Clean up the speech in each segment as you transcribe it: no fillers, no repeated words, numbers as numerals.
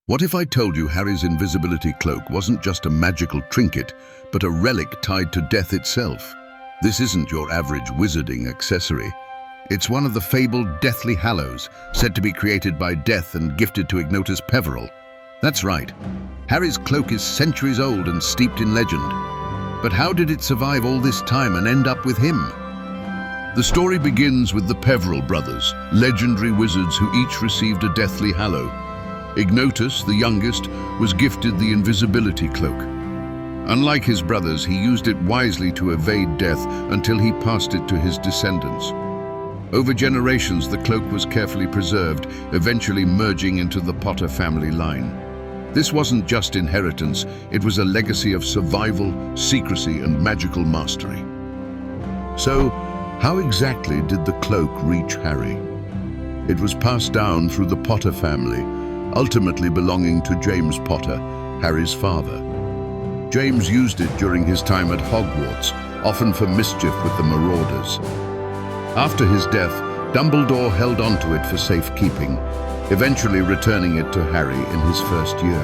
What if I told you Harry's invisibility cloak wasn't just a magical trinket, but a relic tied to death itself? This isn't your average wizarding accessory. It's one of the fabled Deathly Hallows, said to be created by death and gifted to Ignotus Peverell. That's right. Harry's cloak is centuries old and steeped in legend. But how did it survive all this time and end up with him? The story begins with the Peverell brothers, legendary wizards who each received a Deathly Hallow. Ignotus, the youngest, was gifted the Invisibility Cloak. Unlike his brothers, he used it wisely to evade death until he passed it to his descendants. Over generations, the cloak was carefully preserved, eventually merging into the Potter family line. This wasn't just inheritance, it was a legacy of survival, secrecy, and magical mastery. So, how exactly did the cloak reach Harry? It was passed down through the Potter family, ultimately belonging to James Potter, Harry's father. James used it during his time at Hogwarts, often for mischief with the Marauders. After his death, Dumbledore held onto it for safekeeping, eventually returning it to Harry in his first year.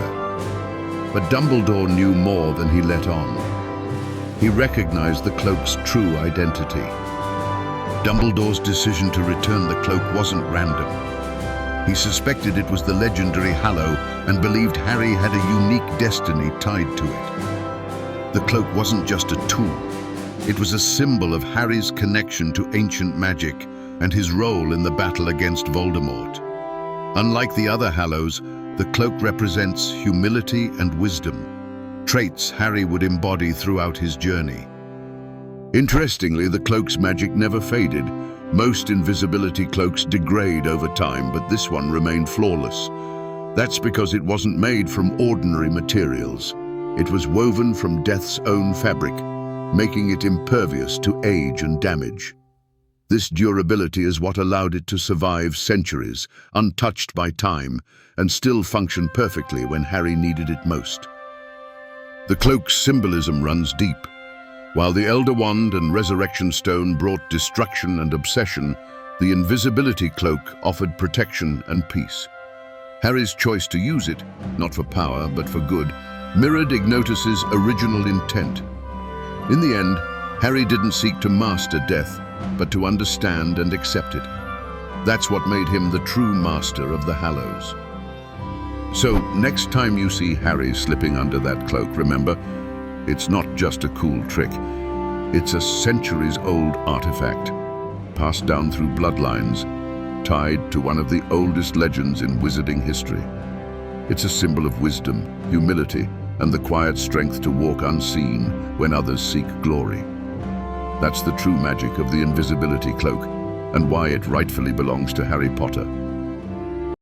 But Dumbledore knew more than he let on. He recognized the cloak's true identity. Dumbledore's decision to return the cloak wasn't random. He suspected it was the legendary Hallow and believed Harry had a unique destiny tied to it. The cloak wasn't just a tool. It was a symbol of Harry's connection to ancient magic and his role in the battle against Voldemort. Unlike the other Hallows, the cloak represents humility and wisdom, traits Harry would embody throughout his journey. Interestingly, the cloak's magic never faded. Most invisibility cloaks degrade over time, but this one remained flawless. That's because it wasn't made from ordinary materials. It was woven from death's own fabric, making it impervious to age and damage. This durability is what allowed it to survive centuries, untouched by time, and still function perfectly when Harry needed it most. The cloak's symbolism runs deep. While the Elder Wand and Resurrection Stone brought destruction and obsession, the Invisibility Cloak offered protection and peace. Harry's choice to use it, not for power but for good, mirrored Ignotus's original intent. In the end, Harry didn't seek to master death, but to understand and accept it. That's what made him the true master of the Hallows. So, next time you see Harry slipping under that cloak, remember, it's not just a cool trick. It's a centuries-old artifact, passed down through bloodlines, tied to one of the oldest legends in wizarding history. It's a symbol of wisdom, humility, and the quiet strength to walk unseen when others seek glory. That's the true magic of the Invisibility Cloak, and why it rightfully belongs to Harry Potter.